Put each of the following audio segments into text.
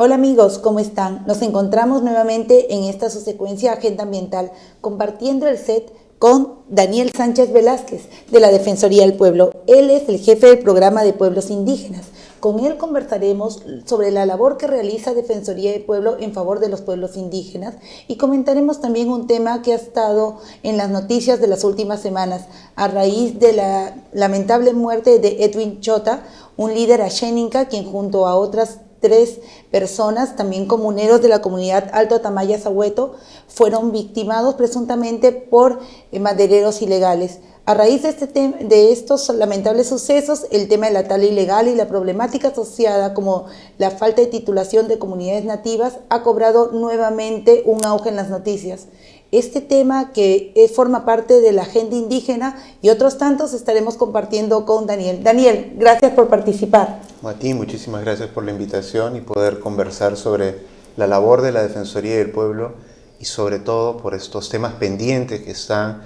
Hola amigos, ¿cómo están? Nos encontramos nuevamente en esta su secuencia Agenda Ambiental, compartiendo el set con Daniel Sánchez Velázquez, de la Defensoría del Pueblo. Él es el jefe del programa de pueblos indígenas. Con él conversaremos sobre la labor que realiza Defensoría del Pueblo en favor de los pueblos indígenas y comentaremos también un tema que ha estado en las noticias de las últimas semanas a raíz de la lamentable muerte de Edwin Chota, un líder Ashéninka, quien junto a otras 3 personas, también comuneros de la comunidad Alto Tamaya Sahueto, fueron victimados presuntamente por madereros ilegales. A raíz de estos lamentables sucesos, el tema de la tala ilegal y la problemática asociada como la falta de titulación de comunidades nativas ha cobrado nuevamente un auge en las noticias. Este tema que forma parte de la agenda indígena y otros tantos estaremos compartiendo con Daniel. Daniel, gracias por participar. A ti, muchísimas gracias por la invitación y poder conversar sobre la labor de la Defensoría del Pueblo y sobre todo por estos temas pendientes que están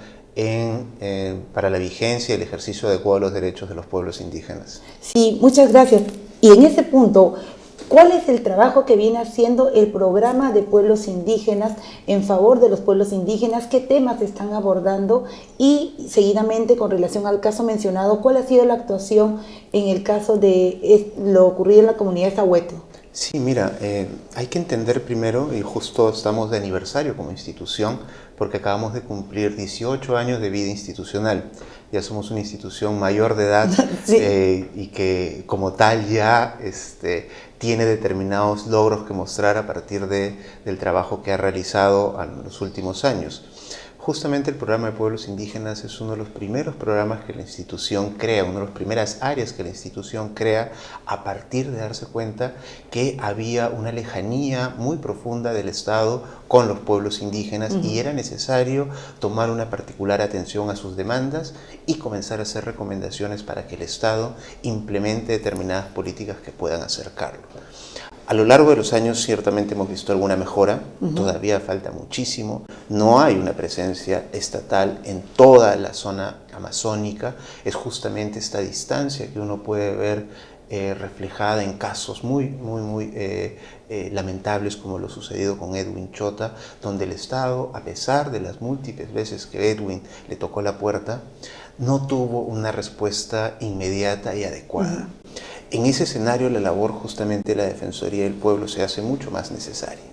para la vigencia y el ejercicio adecuado de los derechos de los pueblos indígenas. Sí, muchas gracias. Y en ese punto, ¿cuál es el trabajo que viene haciendo el programa de pueblos indígenas en favor de los pueblos indígenas? ¿Qué temas están abordando? Y seguidamente, con relación al caso mencionado, ¿cuál ha sido la actuación en el caso de lo ocurrido en la comunidad de Sahueto? Sí, mira, hay que entender primero, y justo estamos de aniversario como institución, porque acabamos de cumplir 18 años de vida institucional. Ya somos una institución mayor de edad sí. Y que como tal ya tiene determinados logros que mostrar a partir del trabajo que ha realizado en los últimos años. Justamente el programa de pueblos indígenas es uno de los primeros programas que la institución crea, una de las primeras áreas que la institución crea a partir de darse cuenta que había una lejanía muy profunda del Estado con los pueblos indígenas y era necesario tomar una particular atención a sus demandas y comenzar a hacer recomendaciones para que el Estado implemente determinadas políticas que puedan acercarlo. A lo largo de los años ciertamente hemos visto alguna mejora, todavía falta muchísimo, no hay una presencia estatal en toda la zona amazónica, es justamente esta distancia que uno puede ver reflejada en casos muy lamentables como lo sucedido con Edwin Chota, donde el Estado, a pesar de las múltiples veces que Edwin le tocó la puerta, no tuvo una respuesta inmediata y adecuada. En ese escenario la labor justamente de la Defensoría del Pueblo se hace mucho más necesaria,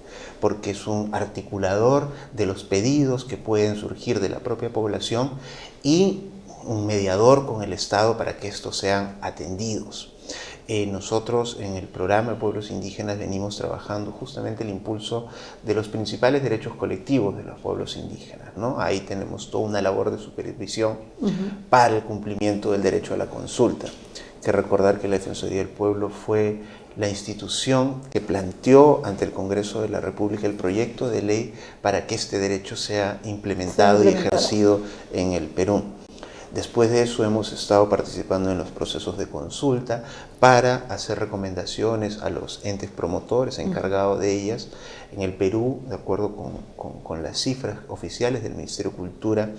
porque es un articulador de los pedidos que pueden surgir de la propia población y un mediador con el Estado para que estos sean atendidos. Nosotros en el programa de pueblos indígenas venimos trabajando justamente el impulso de los principales derechos colectivos de los pueblos indígenas, ¿no? Ahí tenemos toda una labor de supervisión para el cumplimiento del derecho a la consulta. Hay que recordar que la Defensoría del Pueblo fue la institución que planteó ante el Congreso de la República el proyecto de ley para que este derecho sea implementado y ejercido en el Perú. Después de eso hemos estado participando en los procesos de consulta para hacer recomendaciones a los entes promotores encargados de ellas. En el Perú, de acuerdo con las cifras oficiales del Ministerio de Cultura,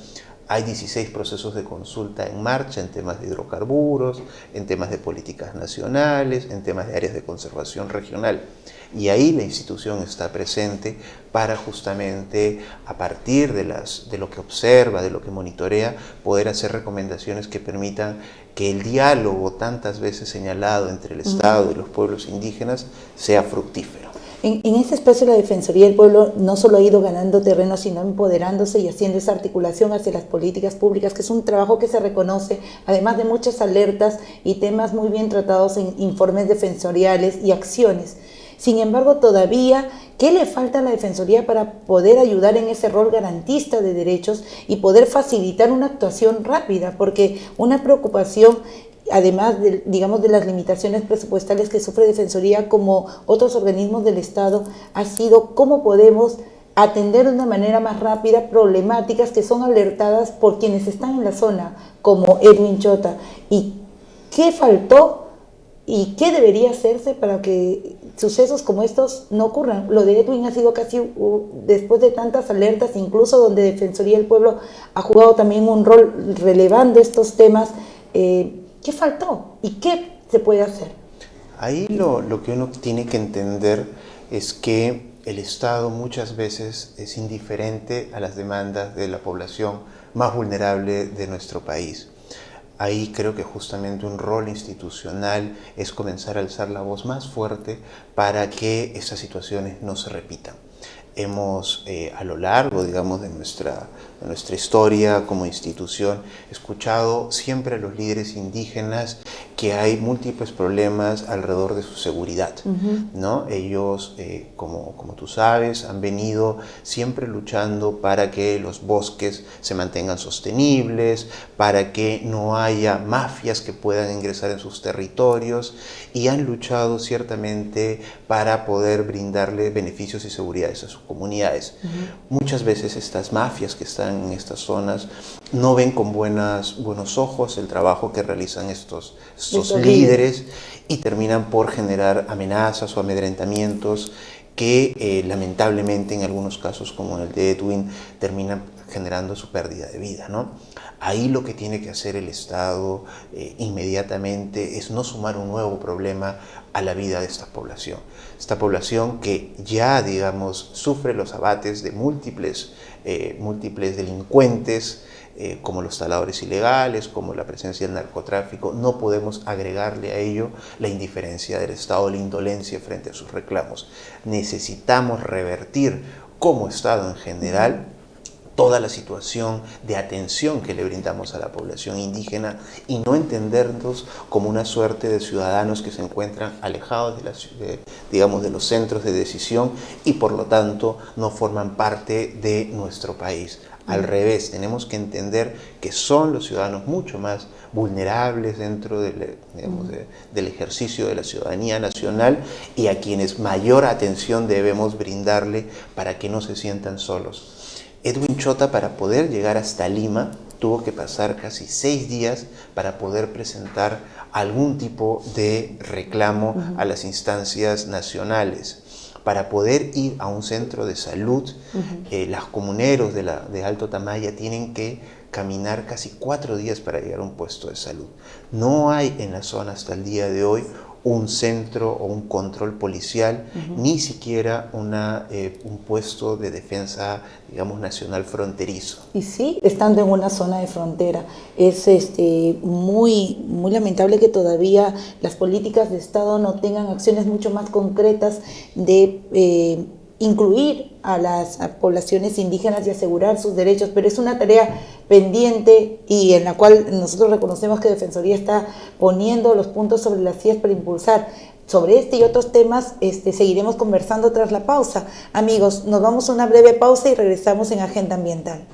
hay 16 procesos de consulta en marcha en temas de hidrocarburos, en temas de políticas nacionales, en temas de áreas de conservación regional. Y ahí la institución está presente para justamente, a partir de lo que observa, de lo que monitorea, poder hacer recomendaciones que permitan que el diálogo tantas veces señalado entre el Estado y los pueblos indígenas sea fructífero. En este espacio la Defensoría del Pueblo no solo ha ido ganando terreno, sino empoderándose y haciendo esa articulación hacia las políticas públicas, que es un trabajo que se reconoce, además de muchas alertas y temas muy bien tratados en informes defensoriales y acciones. Sin embargo, todavía, ¿qué le falta a la Defensoría para poder ayudar en ese rol garantista de derechos y poder facilitar una actuación rápida? Porque una preocupación, además de las limitaciones presupuestales que sufre Defensoría como otros organismos del Estado, ha sido cómo podemos atender de una manera más rápida problemáticas que son alertadas por quienes están en la zona, como Edwin Chota. ¿Y qué faltó y qué debería hacerse para que sucesos como estos no ocurran? Lo de Edwin ha sido casi después de tantas alertas, incluso donde Defensoría del Pueblo ha jugado también un rol relevando estos temas. ¿Qué faltó y qué se puede hacer? Ahí lo que uno tiene que entender es que el Estado muchas veces es indiferente a las demandas de la población más vulnerable de nuestro país. Ahí creo que justamente un rol institucional es comenzar a alzar la voz más fuerte para que estas situaciones no se repitan. Hemos, a lo largo, digamos, de nuestra historia como institución, escuchado siempre a los líderes indígenas que hay múltiples problemas alrededor de su seguridad, ¿no? Ellos, como tú sabes, han venido siempre luchando para que los bosques se mantengan sostenibles, para que no haya mafias que puedan ingresar en sus territorios, y han luchado ciertamente para poder brindarle beneficios y seguridades a sus comunidades. Muchas veces estas mafias que están en estas zonas no ven con buenos ojos el trabajo que realizan estos líderes y terminan por generar amenazas o amedrentamientos que lamentablemente en algunos casos, como en el de Edwin, terminan generando su pérdida de vida, ¿no? Ahí lo que tiene que hacer el Estado inmediatamente es no sumar un nuevo problema a la vida de esta población. Esta población que ya, digamos, sufre los abates de múltiples delincuentes, como los taladores ilegales, como la presencia del narcotráfico. No podemos agregarle a ello la indiferencia del Estado, la indolencia frente a sus reclamos. Necesitamos revertir como Estado en general toda la situación de atención que le brindamos a la población indígena y no entendernos como una suerte de ciudadanos que se encuentran alejados de los centros de decisión y por lo tanto no forman parte de nuestro país. Al revés, tenemos que entender que son los ciudadanos mucho más vulnerables dentro del ejercicio de la ciudadanía nacional y a quienes mayor atención debemos brindarle para que no se sientan solos. Edwin Chota, para poder llegar hasta Lima, tuvo que pasar casi 6 días para poder presentar algún tipo de reclamo a las instancias nacionales. Para poder ir a un centro de salud, los comuneros de Alto Tamaya tienen que caminar casi 4 días para llegar a un puesto de salud. No hay en la zona hasta el día de hoy un centro o un control policial, ni siquiera un puesto de defensa, digamos, nacional fronterizo. Y sí, estando en una zona de frontera, es muy lamentable que todavía las políticas de Estado no tengan acciones mucho más concretas de incluir a las poblaciones indígenas y asegurar sus derechos, pero es una tarea pendiente y en la cual nosotros reconocemos que Defensoría está poniendo los puntos sobre las sillas para impulsar. Sobre este y otros temas seguiremos conversando tras la pausa. Amigos, nos vamos a una breve pausa y regresamos en Agenda Ambiental.